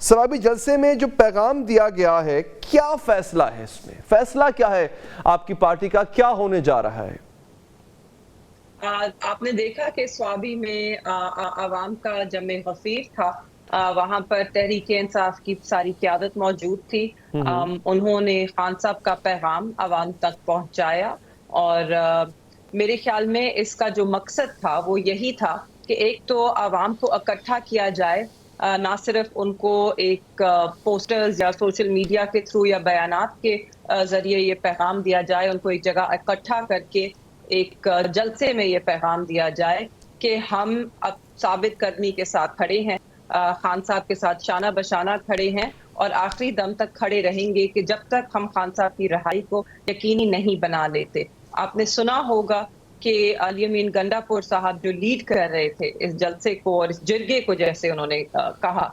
سوابی جلسے میں جو پیغام دیا گیا ہے کیا فیصلہ ہے؟ اس میں فیصلہ کیا ہے آپ کی پارٹی کا؟ کیا ہونے جا رہا ہے؟ آپ نے دیکھا کہ سوابی میں عوام کا جمع غفیر تھا، وہاں پر تحریک انصاف کی ساری قیادت موجود تھی۔ انہوں نے خان صاحب کا پیغام عوام تک پہنچایا، اور میرے خیال میں اس کا جو مقصد تھا وہ یہی تھا کہ ایک تو عوام کو اکٹھا کیا جائے، نہ صرف ان کو ایک پوسٹرز یا سوشل میڈیا کے تھرو یا بیانات کے ذریعے یہ پیغام دیا جائے، ان کو ایک جگہ اکٹھا کر کے ایک جلسے میں یہ پیغام دیا جائے کہ ہم اب ثابت قدمی کے ساتھ کھڑے ہیں، خان صاحب کے ساتھ شانہ بشانہ کھڑے ہیں، اور آخری دم تک کھڑے رہیں گے کہ جب تک ہم خان صاحب کی رہائی کو یقینی نہیں بنا لیتے۔ آپ نے سنا ہوگا کہ علی امین گنڈا پور صاحب جو لیڈ کر رہے تھے اس جلسے کو اور اس جرگے کو، جیسے انہوں نے کہا،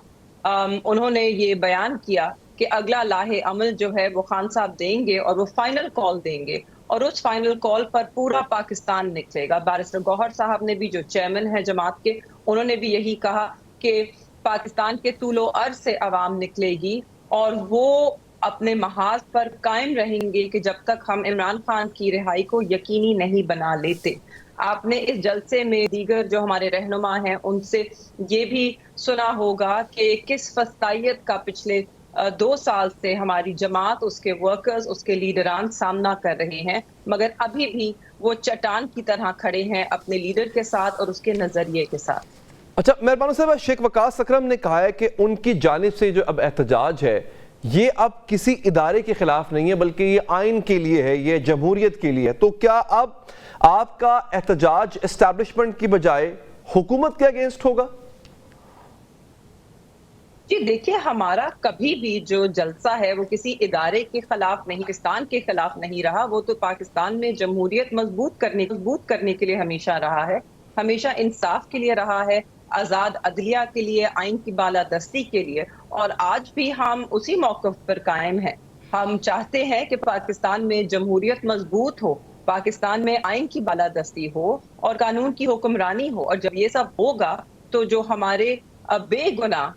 انہوں نے یہ بیان کیا کہ اگلا لاہے عمل جو ہے وہ خان صاحب دیں گے اور وہ فائنل کال دیں گے، اور اس فائنل کال پر پورا پاکستان نکلے گا۔ بیرسٹر گوہر صاحب نے بھی، جو چیئرمین ہے جماعت کے، انہوں نے بھی یہی کہا کہ پاکستان کے طول و عرض سے عوام نکلے گی، اور وہ اپنے محاذ پر قائم رہیں گے کہ جب تک ہم عمران خان کی رہائی کو یقینی نہیں بنا لیتے۔ آپ نے اس جلسے میں دیگر جو ہمارے رہنما ہیں ان سے یہ بھی سنا ہوگا کہ کس فسطائیت کا پچھلے 2 سال سے ہماری جماعت، اس کے ورکرز، اس کے لیڈران سامنا کر رہے ہیں، مگر ابھی بھی وہ چٹان کی طرح کھڑے ہیں اپنے لیڈر کے ساتھ اور اس کے نظریے کے ساتھ۔ اچھا مہربانو صاحب، شیخ وقاص اکرم نے کہا ہے کہ ان کی جانب سے جو اب احتجاج ہے یہ اب کسی ادارے کے خلاف نہیں ہے بلکہ یہ آئین کے لیے ہے، یہ جمہوریت کے لیے ہے، تو کیا اب آپ کا احتجاج اسٹیبلشمنٹ کی بجائے حکومت کے اگینسٹ ہوگا؟ جی دیکھیے، ہمارا کبھی بھی جو جلسہ ہے وہ کسی ادارے کے خلاف نہیں، پاکستان کے خلاف نہیں رہا، وہ تو پاکستان میں جمہوریت مضبوط کرنے کے لیے ہمیشہ رہا ہے، ہمیشہ انصاف کے لیے رہا ہے، آزاد عدلیہ کے لیے، آئین کی بالادستی کے لیے، اور آج بھی ہم اسی موقف پر قائم ہیں۔ ہم چاہتے ہیں کہ پاکستان میں جمہوریت مضبوط ہو، پاکستان میں آئین کی بالادستی ہو اور قانون کی حکمرانی ہو، اور جب یہ سب ہوگا تو جو ہمارے بے گناہ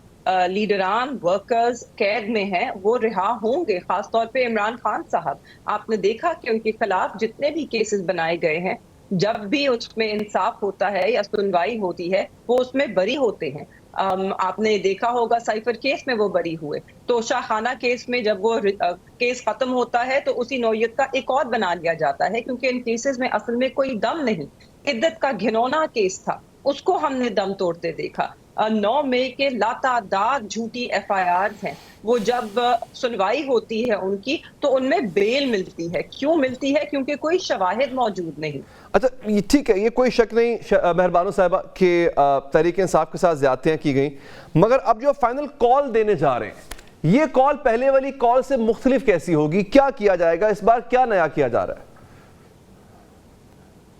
لیڈران، ورکرز قید میں ہیں وہ رہا ہوں گے، خاص طور پہ عمران خان صاحب۔ آپ نے دیکھا کہ ان کے خلاف جتنے بھی کیسز بنائے گئے ہیں، جب بھی اس میں انصاف ہوتا ہے یا سنوائی ہوتی ہے وہ اس میں بری ہوتے ہیں۔ آپ نے دیکھا ہوگا سائفر کیس میں وہ بری ہوئے، تو شاہ خانہ کیس میں جب وہ کیس ختم ہوتا ہے تو اسی نوعیت کا ایک اور بنا لیا جاتا ہے، کیونکہ ان کیسز میں اصل میں کوئی دم نہیں۔ عدت کا گھنونا کیس تھا، اس کو ہم نے دم توڑتے دیکھا۔ 9 مئی کے لاتعداد جھوٹی ایف آئی آرز ہیں، وہ جب سنوائی ہوتی ہے ان کی تو ان میں بیل ملتی ہے۔ کیوں ملتی ہے؟ کیونکہ کوئی شواہد موجود نہیں۔ اچھا ٹھیک ہے، یہ کوئی شک نہیں مہربانو صاحبہ کہ تحریک انصاف کے ساتھ زیادتیاں کی گئیں، مگر اب جو فائنل کال دینے جا رہے ہیں یہ کال پہلے والی کال سے مختلف کیسی ہوگی؟ کیا کیا جائے گا اس بار؟ کیا نیا کیا جا رہا ہے؟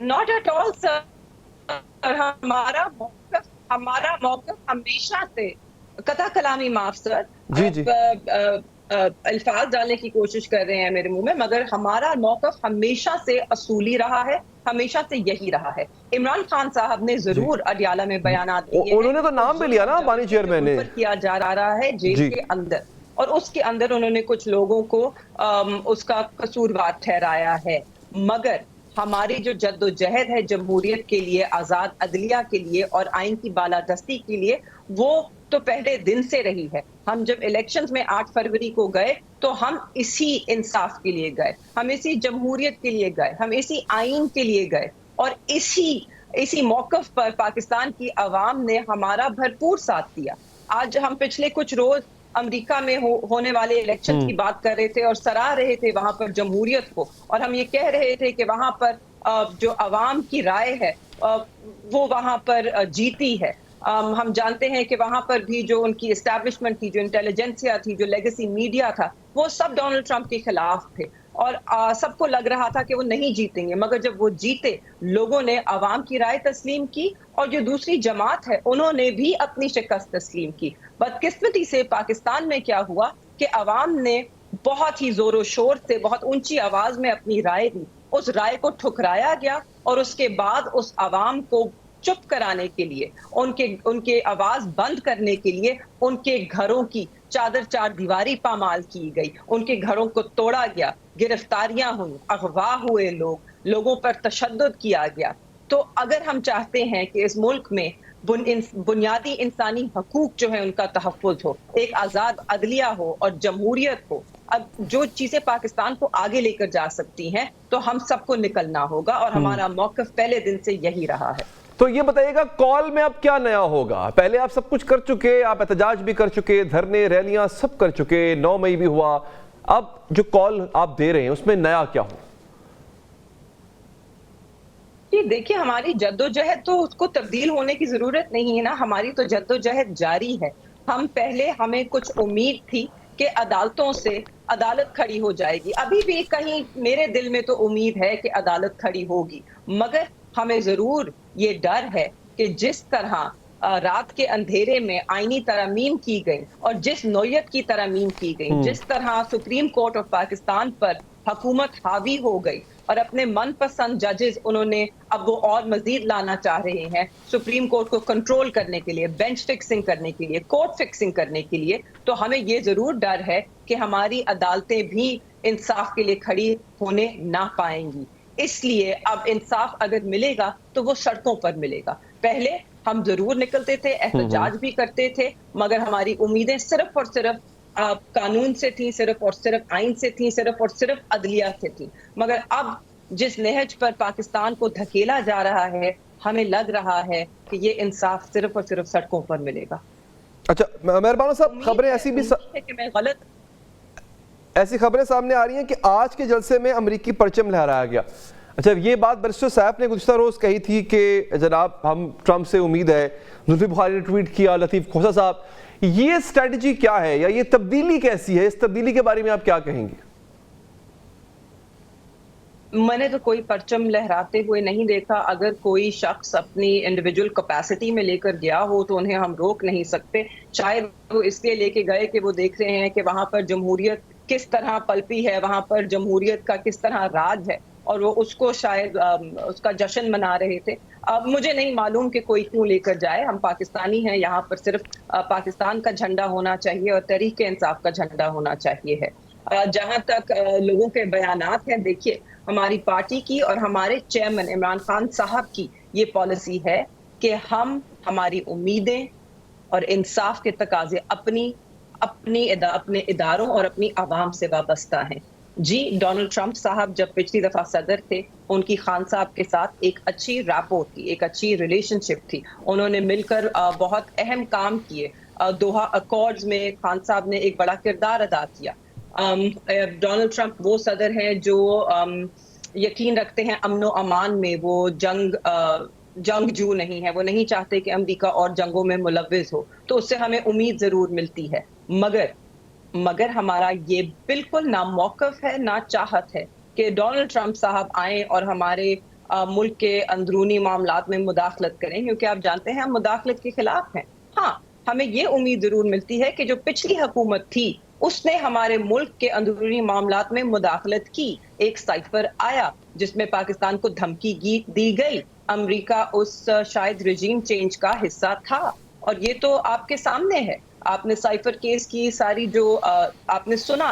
Not at all sir، ہمارا موقف ہمیشہ سے قطع کلامی، معاف سر، جی جی الفاظ ڈالنے کی کوشش کر رہے ہیں میرے منہ میں، مگر ہمارا موقف ہمیشہ سے اصولی رہا ہے، ہمیشہ سے یہی رہا ہے۔ عمران خان صاحب نے ضرور اڈیالہ میں بیانات دیے ہیں، انہوں نے تو نام بھی لیا نا بانی چیئرمین نے، کیا جا رہا ہے جیل کے اندر، اور اس کے اندر انہوں نے کچھ لوگوں کو اس کا قصوروار ٹھہرایا ہے، مگر ہماری جو جد و جہد ہے جمہوریت کے لیے، آزاد عدلیہ کے لیے اور آئین کی بالادستی کے لیے، وہ تو پہلے دن سے رہی ہے۔ ہم جب الیکشنز میں 8 فروری کو گئے تو ہم اسی انصاف کے لیے گئے، ہم اسی جمہوریت کے لیے گئے، ہم اسی آئین کے لیے گئے، اور اسی موقف پر پاکستان کی عوام نے ہمارا بھرپور ساتھ دیا۔ آج ہم پچھلے کچھ روز امریکہ میں ہونے والے الیکشن کی بات کر رہے تھے اور سراہ رہے تھے وہاں پر جمہوریت کو، اور ہم یہ کہہ رہے تھے کہ وہاں پر جو عوام کی رائے ہے وہ وہاں پر جیتی ہے۔ ہم جانتے ہیں کہ وہاں پر بھی جو ان کی اسٹیبلشمنٹ تھی، جو انٹیلیجنسیا تھی، جو لیگیسی میڈیا تھا، وہ سب ڈونلڈ ٹرمپ کے خلاف تھے، اور سب کو لگ رہا تھا کہ وہ نہیں جیتیں گے، مگر جب وہ جیتے، لوگوں نے عوام کی رائے تسلیم کی، اور جو دوسری جماعت ہے انہوں نے بھی اپنی شکست تسلیم کی۔ بدقسمتی سے پاکستان میں کیا ہوا کہ عوام نے بہت ہی زور و شور سے، بہت اونچی آواز میں اپنی رائے دی، اس رائے کو ٹھکرایا گیا، اور اس کے بعد اس عوام کو چپ کرانے کے لیے, ان کے آواز بند کرنے کے لیے ان کے گھروں کی چار دیواری پامال کی گئی, ان کے گھروں کو توڑا گیا, گرفتاریاں ہوئی, اغوا ہوئے لوگوں پر تشدد کیا گیا. تو اگر ہم چاہتے ہیں کہ اس ملک میں بنیادی انسانی حقوق جو ہے ان کا تحفظ ہو, ایک آزاد عدلیہ ہو اور جمہوریت ہو, اب جو چیزیں پاکستان کو آگے لے کر جا سکتی ہیں تو ہم سب کو نکلنا ہوگا, اور ہمارا موقف پہلے دن سے یہی رہا ہے. تو یہ بتائیے گا کال میں اب کیا نیا ہوگا؟ پہلے آپ سب کچھ کر چکے, آپ احتجاج بھی کر چکے, دھرنے ریلیاں سب کر چکے, 9 مئی بھی ہوا, اب جو کال آپ دے رہے ہیں اس میں نیا کیا ہو؟ جی دیکھیے, ہماری جدوجہد تو اس کو تبدیل ہونے کی ضرورت نہیں ہے نا, ہماری تو جدوجہد جاری ہے. ہمیں کچھ امید تھی کہ عدالتوں سے عدالت کھڑی ہو جائے گی, ابھی بھی کہیں میرے دل میں تو امید ہے کہ عدالت کھڑی ہوگی, مگر ہمیں ضرور یہ ڈر ہے کہ جس طرح رات کے اندھیرے میں آئینی ترامیم کی گئی اور جس نوعیت کی ترامیم کی گئی, جس طرح سپریم کورٹ آف پاکستان پر حکومت حاوی ہو گئی اور اپنے من پسند ججز انہوں نے اب وہ اور مزید لانا چاہ رہے ہیں سپریم کورٹ کو کنٹرول کرنے کے لیے, بینچ فکسنگ کرنے کے لیے, کورٹ فکسنگ کرنے کے لیے, تو ہمیں یہ ضرور ڈر ہے کہ ہماری عدالتیں بھی انصاف کے لیے کھڑی ہونے نہ پائیں گی. اس لیے اب انصاف اگر ملے گا تو وہ سڑکوں پر ملے گا. پہلے ہم ضرور نکلتے تھے, احتجاج بھی کرتے تھے, مگر ہماری امیدیں صرف اور صرف قانون سے تھیں, صرف اور صرف آئین سے تھیں, صرف اور صرف عدلیہ سے تھیں. مگر اب جس نہج پر پاکستان کو دھکیلا جا رہا ہے, ہمیں لگ رہا ہے کہ یہ انصاف صرف اور صرف سڑکوں پر ملے گا. اچھا مہربانو صاحب, خبریں ایسی خبریں سامنے آ رہی ہیں کہ آج کے جلسے میں امریکی پرچم لہرایا گیا. اچھا, یہ بات بیرسٹر صاحب نے گزشتہ روز کہی تھی کہ جناب ہم ٹرمپ سے امید ہے, زلفی بخاری نے ٹویٹ کیا, لطیف کھوسہ صاحب, یہ اسٹریٹجی کیا ہے یا یہ تبدیلی کیسی ہے؟ اس تبدیلی کے بارے میں آپ کیا کہیں گے؟ میں نے تو کوئی پرچم لہراتے ہوئے نہیں دیکھا. اگر کوئی شخص اپنی انڈیویجول کیپیسٹی میں لے کر گیا ہو تو انہیں ہم روک نہیں سکتے. شاید وہ اس لیے لے کے گئے کہ وہ دیکھ رہے ہیں کہ وہاں پر جمہوریت کس طرح پلپی ہے, وہاں پر جمہوریت کا کس طرح راج ہے, اور وہ اس کو شاید اس کا جشن منا رہے تھے. اب مجھے نہیں معلوم کہ کوئی کیوں لے کر جائے. ہم پاکستانی ہیں, یہاں پر صرف پاکستان کا جھنڈا ہونا چاہیے اور تحریک انصاف کا جھنڈا ہونا چاہیے ہے. جہاں تک لوگوں کے بیانات ہیں, دیکھیے ہماری پارٹی کی اور ہمارے چیئرمین عمران خان صاحب کی یہ پالیسی ہے کہ ہماری امیدیں اور انصاف کے تقاضے اپنے اداروں اور اپنی عوام سے وابستہ ہیں. جی, ڈونلڈ ٹرمپ صاحب جب پچھلی دفعہ صدر تھے, ان کی خان صاحب کے ساتھ ایک اچھی ریپو تھی, ایک اچھی ریلیشن شپ تھی. انہوں نے مل کر بہت اہم کام کیے. دوحہ اکارڈز میں خان صاحب نے ایک بڑا کردار ادا کیا. ڈونلڈ ٹرمپ وہ صدر ہیں جو یقین رکھتے ہیں امن و امان میں, وہ جنگجو نہیں ہے, وہ نہیں چاہتے کہ امریکہ اور جنگوں میں ملوث ہو, تو اس سے ہمیں امید ضرور ملتی ہے. مگر ہمارا یہ بالکل نہ موقف ہے نہ چاہت ہے کہ ڈونلڈ ٹرمپ صاحب آئیں اور ہمارے ملک کے اندرونی معاملات میں مداخلت کریں, کیونکہ آپ جانتے ہیں ہم مداخلت کے خلاف ہیں. ہاں, ہمیں یہ امید ضرور ملتی ہے کہ جو پچھلی حکومت تھی اس نے ہمارے ملک کے اندرونی معاملات میں مداخلت کی. ایک سائفر آیا جس میں پاکستان کو دھمکی دی گئی, امریکہ اس شاید رجیم چینج کا حصہ تھا, اور یہ تو آپ کے سامنے ہے. آپ نے سائفر کیس کی ساری جو آپ نے سنا,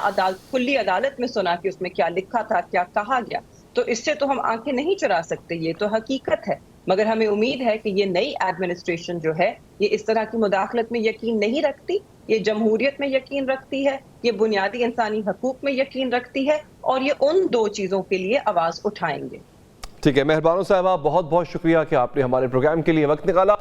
کلی عدالت میں سنا کہ اس میں کیا لکھا تھا, کیا کہا گیا. تو اس سے تو ہم آنکھیں نہیں چرا سکتے, یہ تو حقیقت ہے. مگر ہمیں امید ہے کہ یہ نئی ایڈمنسٹریشن جو ہے یہ اس طرح کی مداخلت میں یقین نہیں رکھتی, یہ جمہوریت میں یقین رکھتی ہے, یہ بنیادی انسانی حقوق میں یقین رکھتی ہے, اور یہ ان دو چیزوں کے لیے آواز اٹھائیں گے. ٹھیک ہے مہربانو صاحبہ, بہت بہت شکریہ کہ آپ نے ہمارے پروگرام کے لیے وقت نکالا.